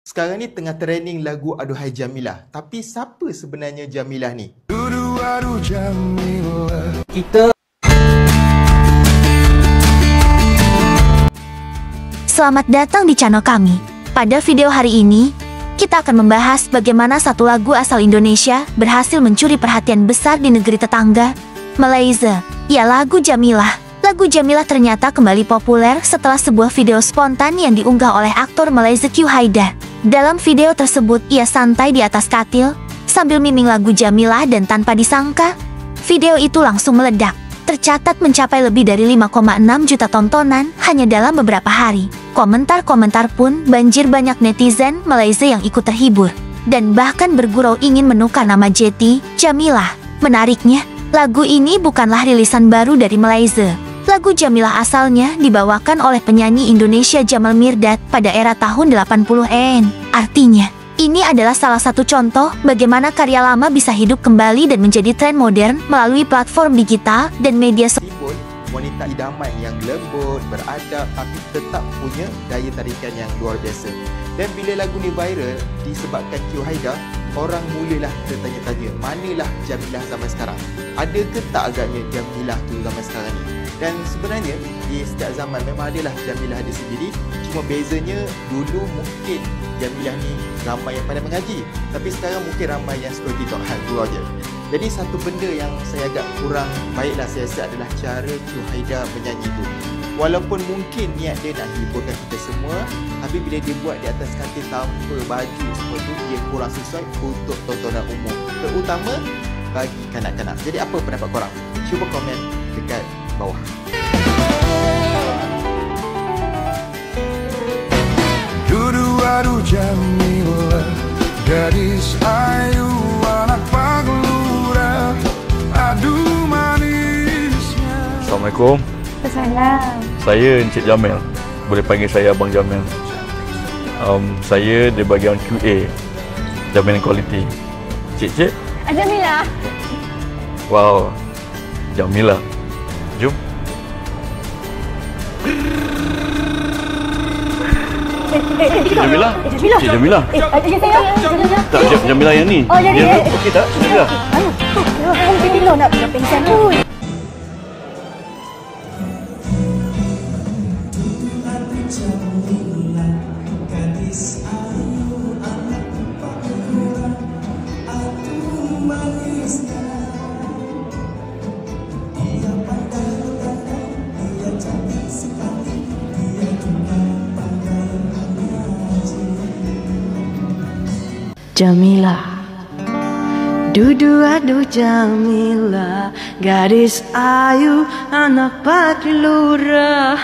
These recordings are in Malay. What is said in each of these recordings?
Sekarang ni tengah trending lagu Aduhai Jamilah. Tapi siapa sebenarnya Jamilah ni? Aduh Jamilah. Selamat datang di channel kami. Pada video hari ini, kita akan membahas bagaimana satu lagu asal Indonesia berhasil mencuri perhatian besar di negeri tetangga, Malaysia. Ya, lagu Jamilah. Lagu Jamilah ternyata kembali populer setelah sebuah video spontan yang diunggah oleh aktor Malaysia Q Haida. Dalam video tersebut, ia santai di atas katil, sambil miming lagu Jamilah dan tanpa disangka, video itu langsung meledak. Tercatat mencapai lebih dari 5,6 juta tontonan hanya dalam beberapa hari. Komentar-komentar pun banjir banyak netizen Malaysia yang ikut terhibur, dan bahkan bergurau ingin menukar nama JT, Jamilah. Menariknya, lagu ini bukanlah rilisan baru dari Malaysia. Lagu Jamilah asalnya dibawakan oleh penyanyi Indonesia Jamal Mirdad pada era tahun 80-an. Artinya, ini adalah salah satu contoh bagaimana karya lama bisa hidup kembali dan menjadi tren modern melalui platform digital dan media sosial. Meskipun wanita idaman yang lembut, beradab tapi tetap punya daya tarikan yang luar biasa. Dan bila lagu ni viral disebabkan Q Haida, orang mulalah tertanya-tanya, manalah Jamilah zaman sekarang? Ada ke tak agaknya Jamilah tu zaman sekarang ni? Dan sebenarnya di setiap zaman memang adalah Jamilah ada sendiri. Cuma bezanya dulu mungkin Jamilah ni ramai yang pandai mengaji, tapi sekarang mungkin ramai yang scroll TikTok hal tu aja. Jadi satu benda yang saya agak kurang baiklah saya rasa adalah cara Q Haida menyanyi tu. Walaupun mungkin niat dia nak hiburkan kita semua, tapi bila dia buat di atas katil tanpa baju semua tu, dia kurang sesuai untuk tontonan umum, terutama bagi kanak-kanak. Jadi apa pendapat korang? Cuba komen dekat bawah. Aduh Jamilah, gadis ayu anak paglura, aduh manisnya. Assalamualaikum. Assalam. Saya Encik Jamil. Boleh panggil saya Abang Jamil. Saya di bahagian QA, jaminan kualiti. Cik. Jamilah. Wow. Jamilah. Jom. Jamilah. Cik Jamilah. Tak, Jamilah yang ni. Oh, jadi. Okey tak? Cik Jamilah. Mungkin dulu nak pingsan tu. Jamilah, aduh Jamilah, gadis ayu anak Pakri Lurah.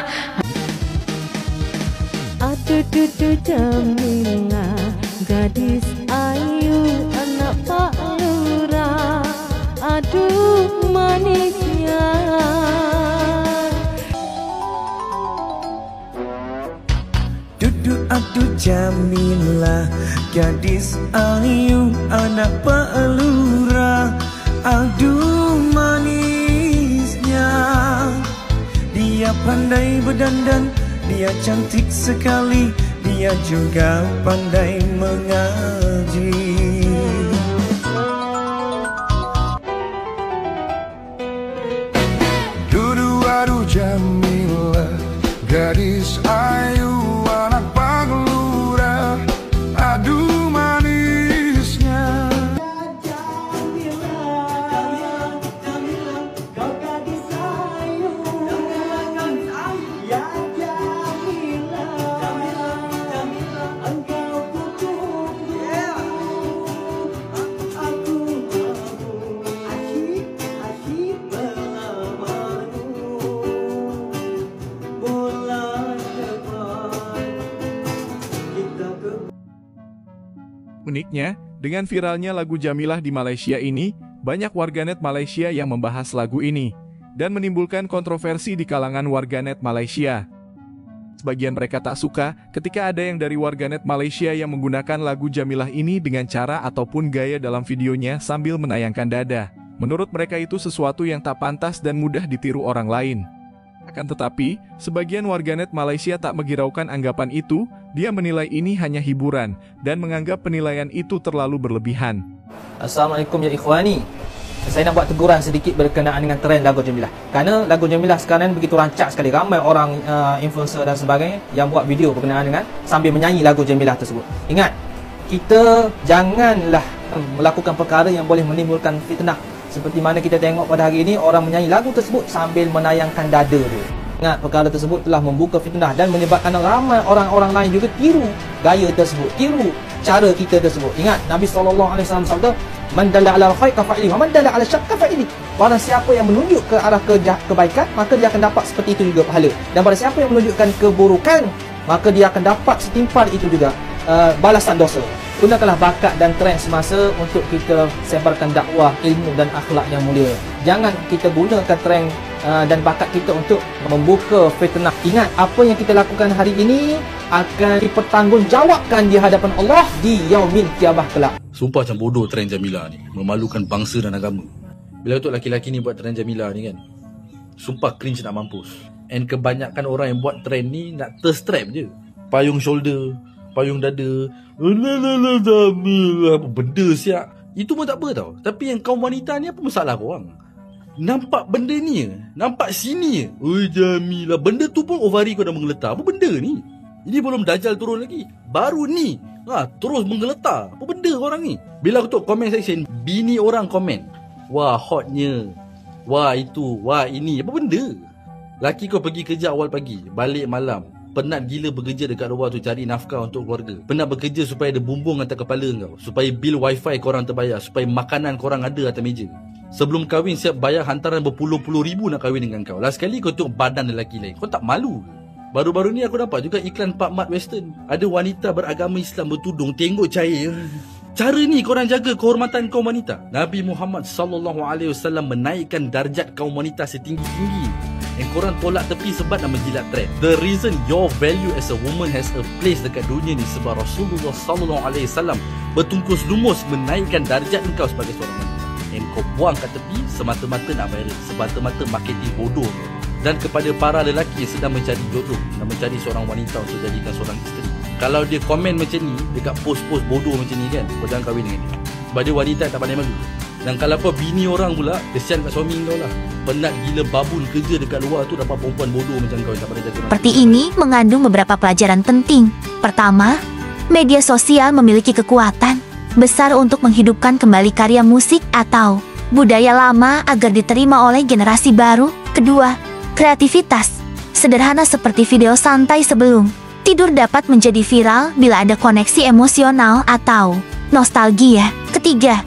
Aduh Jamilah, gadis ayu anak Pakri Lurah, aduh manisnya. Aduh Jamilah, gadis ayu anak Pak Lurah, aduh manisnya. Dia pandai berdandan, dia cantik sekali, dia juga pandai mengaji. Aduh Jamilah, gadis ayu anak paglura, aduh manisnya. Jamilah, kau gadis ayu, ya Jamilah, engkau pucuk, aku asyik bersamamu. Uniknya, dengan viralnya lagu Jamilah di Malaysia ini, banyak warganet Malaysia yang membahas lagu ini, dan menimbulkan kontroversi di kalangan warganet Malaysia. Sebagian mereka tak suka ketika ada yang dari warganet Malaysia yang menggunakan lagu Jamilah ini dengan cara ataupun gaya dalam videonya sambil menayangkan dada. Menurut mereka itu sesuatu yang tak pantas dan mudah ditiru orang lain. Akan tetapi, sebagian warganet Malaysia tak menghiraukan anggapan itu. Dia menilai ini hanya hiburan dan menganggap penilaian itu terlalu berlebihan. Assalamualaikum ya ikhwani. Saya nak buat teguran sedikit berkenaan dengan trend lagu Jamilah. Kerana lagu Jamilah sekarang begitu rancak sekali. Ramai orang influencer dan sebagainya yang buat video berkenaan dengan sambil menyanyi lagu Jamilah tersebut. Ingat, kita janganlah melakukan perkara yang boleh menimbulkan fitnah. Seperti mana kita tengok pada hari ini, orang menyanyi lagu tersebut sambil menayangkan dada dia. Ingat, perkara tersebut telah membuka fitnah dan menyebabkan ramai orang-orang lain juga tiru gaya tersebut, tiru cara kita tersebut. Ingat, Nabi SAW sabda, "Man dalla 'alal khair kafa'ili, wa man dalla 'ala syarr kafa'ili." Barang siapa yang menunjuk ke arah kebaikan, maka dia akan dapat seperti itu juga pahala. Dan barang siapa yang menunjukkan keburukan, maka dia akan dapat setimpal itu juga balasan dosa. Gunakanlah bakat dan trend semasa untuk kita sebarkan dakwah ilmu dan akhlak yang mulia. Jangan kita gunakan trend dan bakat kita untuk membuka fitnah. Ingat, apa yang kita lakukan hari ini akan dipertanggungjawabkan di hadapan Allah di yaumil qiyamah kelak. Sumpah macam bodoh trend Jamilah ni. Memalukan bangsa dan agama. Bila untuk laki-laki ni buat trend Jamilah ni kan, sumpah cringe nak mampus. And kebanyakan orang yang buat trend ni nak terstrap je. Payung shoulder, payung dada, Jamilah, apa benda siap. Itu pun tak apa tau. Tapi yang kaum wanita ni, apa masalah korang? Nampak benda ni, nampak sini, oi Jamilah. Benda tu pun ovari kau dah menggeletar. Apa benda ni? Ini belum Dajjal turun lagi. Baru ni terus menggeletar. Apa benda korang ni? Bila aku tengok comment section, bini orang komen, wah hotnya, wah itu, wah ini. Apa benda? Laki kau pergi kerja awal pagi, balik malam, penat gila bekerja dekat luar tu cari nafkah untuk keluarga. Penat bekerja supaya ada bumbung atas kepala kau, supaya bil wifi korang terbayar, supaya makanan korang ada atas meja. Sebelum kahwin siap bayar hantaran berpuluh-puluh ribu nak kahwin dengan kau. Last kali kau tengok badan lelaki lain, kau tak malu ke? Baru-baru ni aku nampak juga iklan Pak Mat Western. Ada wanita beragama Islam bertudung, tengok cair. Cara ni korang jaga kehormatan kaum wanita. Nabi Muhammad SAW menaikkan darjat kaum wanita setinggi-tinggi. Dan korang tolak tepi sebab nak menjilat trend. The reason your value as a woman has a place dekat dunia ni sebab Rasulullah SAW bertungkus lumus menaikkan darjat engkau sebagai seorang wanita. Dan kau buang kat tepi semata-mata nak viral, semata-mata marketing bodoh. Dan kepada para lelaki yang sedang mencari jodoh, nak mencari seorang wanita untuk jadikan seorang isteri, kalau dia komen macam ni dekat post-post bodoh macam ni kan, kau jangan kahwin dengan dia. Sebab dia wanita tak pandai malu. Dan kalau apa bini orang pula, kesian kat suami kau lah. Penat gila babun kerja dekat luar tu, dapat perempuan bodoh macam kau yang tak pandai jaga. Seperti ini mengandung beberapa pelajaran penting. Pertama, media sosial memiliki kekuatan besar untuk menghidupkan kembali karya musik atau budaya lama agar diterima oleh generasi baru. Kedua, kreativitas sederhana seperti video santai sebelum tidur dapat menjadi viral bila ada koneksi emosional atau nostalgia. Ketiga,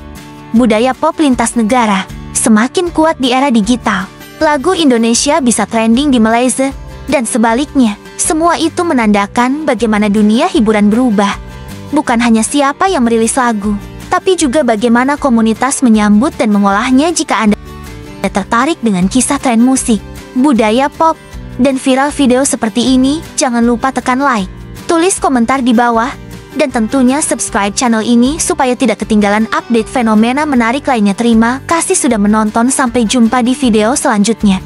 budaya pop lintas negara semakin kuat di era digital. Lagu Indonesia bisa trending di Malaysia dan sebaliknya. Semua itu menandakan bagaimana dunia hiburan berubah. Bukan hanya siapa yang merilis lagu, tapi juga bagaimana komunitas menyambut dan mengolahnya. Jika Anda tertarik dengan kisah tren musik, budaya pop, dan viral video seperti ini, jangan lupa tekan like, tulis komentar di bawah, dan tentunya subscribe channel ini supaya tidak ketinggalan update fenomena menarik lainnya. Terima kasih sudah menonton, sampai jumpa di video selanjutnya.